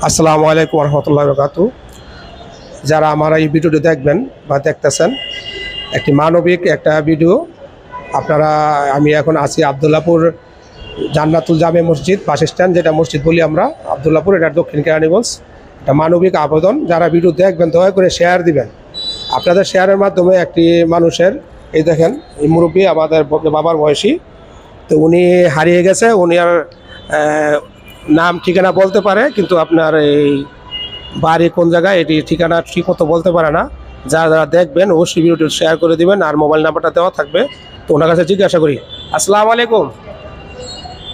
আসসালামু আলাইকুম রহমতুল্লাহ বরকাতু। যারা আমার এই ভিডিওটি দেখবেন বা দেখতেছেন, একটি মানবিক একটা ভিডিও। আমি এখন আছি আবদুল্লাপুর জান্নাতুল জামে মসজিদ বাস স্ট্যান্ড, যেটা মসজিদ বলি আমরা আবদুল্লাপুর, এটা দক্ষিণ কেরানীগঞ্জ। একটা মানবিক আবেদন, যারা ভিডিও দেখবেন দয়া করে শেয়ার দিবেন। আপনাদের শেয়ারের মাধ্যমে একটি মানুষের, এই দেখেন এই মুরব্বী আমাদের বাবার বয়সী, তো উনি হারিয়ে গেছে। উনি আর নাম ঠিকানা বলতে পারে, কিন্তু আপনার এই বাড়ি কোন জায়গায় এটি ঠিকানা ঠিক মতো বলতে পারে না। যারা দেখবেন অবশ্যই ভিডিওটি শেয়ার করে দিবেন, আর মোবাইল নাম্বারটা দেওয়া থাকবে, তো ওনার কাছে জিজ্ঞাসা করি। আসসালামু আলাইকুম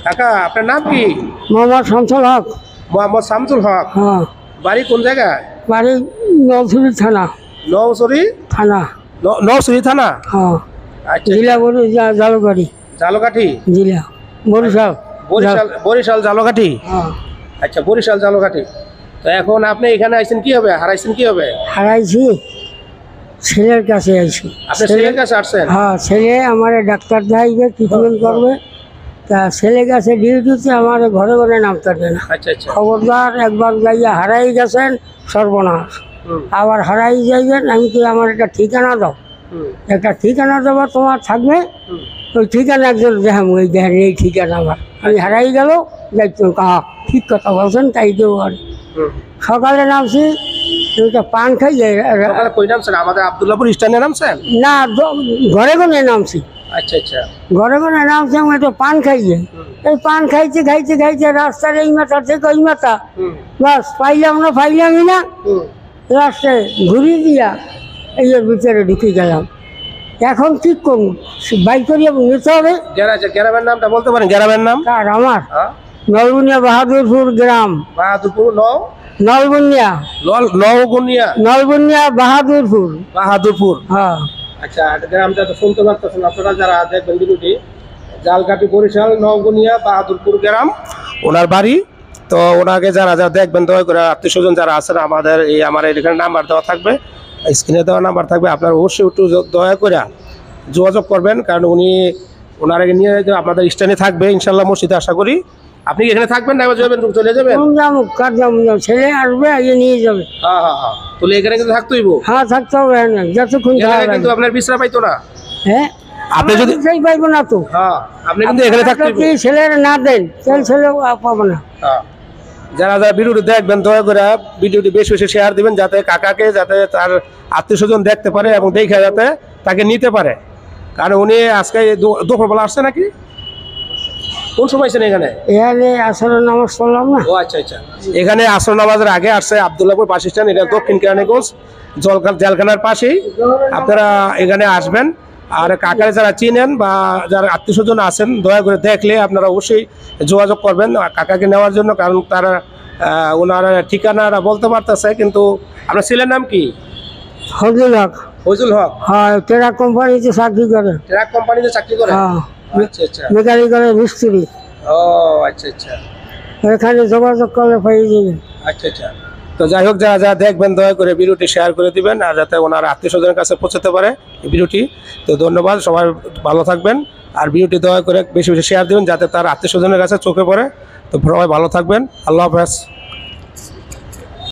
কাকা, আপনার নাম কি? মোহাম্মদ শামসুল হক। মোহাম্মদ শামসুল হক। হ্যাঁ, বাড়ি কোন জায়গায়? বাড়ি নলছড়ি থানা। নওসরি থানা? নওসরি থানা। হ্যাঁ, আচ্ছা, জেলা জালুকাঠি। জালকাঠি জেলা বরিশাল। বরিশাল জালকাঠি। হ্যাঁ, আচ্ছা, বরিশাল জালকাঠি। তো এখন আপনি এখানে আইছেন কি হবে? হারাইছেন কি হবে? হারাইছি, ছেলের কাছে আইছি। আপনি ছেলের কাছে আসছেন? হ্যাঁ, ছেলে আমার ডাক্তার দেখাইবে, ট্রিটমেন্ট করবে। তা ছেলে কাছে ডিউটিতে আমার ঘরে ঘরে নামতে দেয় না। আচ্ছা আচ্ছা। খবরদার, একবার যাইয়া হারাই গেছেন সর্বনাশ। আবার হারাই যাইবেন, আমি কি আমার একটা ঠিকানা দাও, একটা ঠিকানা দেবো তোমার থাকবে। ওই ঠিকানা একজন দেখাম, ওই দেখেন এই ঠিকানা আমার, আমি হারাই গেল যাইতো। ঠিক কথা বলছেন, তাই দেবো। আর সকালে নামছি, ওইটা পান খাই কই নামছেন? আমাদের আবদুল্লাপুর স্ট্যান্ডে নামছেন? না, ঘরে ঘরে নামছি। আচ্ছা আচ্ছা। ঘরে ঘরে নামছি, আমি একটু পান খাইয়ে, এই পান খাইতে খাইতে খাইতে রাস্তার এই মাথা থেকে ওই মাথা, বাস পাইলামই না। রাস্তায় ঘুরিয়ে দিয়া এই ভিতরে ঢুকে গেলাম। এখন কি করবো, বাইক করিয়ে নিতে হবে। গ্রামের নামটা বলতে পারেন? গ্রামের নাম কার? আমার নলবুনিয়া, বাহাদুরপুর গ্রাম। বাহাদুরপুর নলবুনিয়া, নলবুনিয়া বাহাদুরপুর। বাহাদুরপুর। হ্যাঁ। আচ্ছা, গ্রামটা তো শুনতে পারতেছেন আপনারা যারা দেখবেন ভিডিওটি। জালকাঠি, বরিশাল, নওগুনিয়া, বাহাদুরপুর গ্রাম ওনার বাড়ি। তো ওনাকে যারা যারা দেখবেন দয়া করে, আত্মীয় স্বজন যারা আছেন, আমার এখানে নাম্বার দেওয়া থাকবে, স্ক্রিনে দেওয়া নাম্বার থাকবে, আপনারা অবশ্যই একটু দয়া করে যোগাযোগ করবেন। কারণ ওনার আগে নিয়ে আপনাদের স্ট্যান্ডে থাকবে ইনশাল্লাহ মসজিদে, আশা করি। আপনি কি এখানে থাকবেন না যাবেন? চলে যাবেন? ছেলে আসবে, নিয়ে যাবে। হ্যাঁ হ্যাঁ হ্যাঁ, তাহলে এখানে কিন্তু থাকতেই। হ্যাঁ, থাকতে হবে, যতক্ষণ কিন্তু আপনার বিশ্রাম পাইতো না। হ্যাঁ, আপনি যদি পাইবো না তো। হ্যাঁ, আপনি কিন্তু এখানে থাকতে ছেলের না দেন, ছেলে পাবো না। যারা যারা ভিডিওটি দেখবেন দয়া করে ভিডিওটি বেশি বেশি শেয়ার দিবেন, যাতে কাকাকে, যাতে তার আত্মীয় স্বজন দেখতে পারে এবং দেখে যাতে তাকে নিতে পারে। কারণ উনি আজকে দুপুরবেলা আসছে নাকি? কোন সময় ছিলেন এখানে? এখানে আসরের নামাজ পড়লাম না। ও আচ্ছা আচ্ছা। এখানে আসর নামাজের আগে আসছে আবদুল্লাপুর বাস স্ট্যান্ড, এটা দক্ষিণ কেরানীগঞ্জ জেলখানার পাশেই। আপনারা এখানে আসবেন। আর কাকারে যারা চিনেন বা যারা আত্মীয় স্বজন আছেন, দয়া করে দেখলে আপনারা অবশ্যই যোগাযোগ করবেন কাকাকে নেওয়ার জন্য। কারণ তারা ওনার ঠিকানাটা বলতে পারতেছে, কিন্তু আপনার ছেলের নাম কি? ফজলুল হক। ফজলুল হক। হ্যাঁ, ট্রাক কোম্পানিতে চাকরি করে। ট্রাক কোম্পানিতে চাকরি করে? হ্যাঁ। আচ্ছা আচ্ছা। মেকানিক্যালের মিস্ত্রি। ও আচ্ছা আচ্ছা। এখানে যোগাযোগ করলে পেয়ে যাবেন। আচ্ছা আচ্ছা। তো যাই হোক, যারা যারা দেখবেন দয়া করে ভিডিওটি শেয়ার করে দিবেন, আর যাতে ওনার আত্মীয় স্বজনের কাছে পৌঁছাতে পারে এই ভিডিওটি। তো ধন্যবাদ, সবাই ভালো থাকবেন। আর ভিডিওটি দয়া করে বেশি বেশি শেয়ার দিবেন, যাতে তার আত্মীয় স্বজনের কাছে চোখে পড়ে। তো সবাই ভালো থাকবেন, আল্লাহ হাফেজ।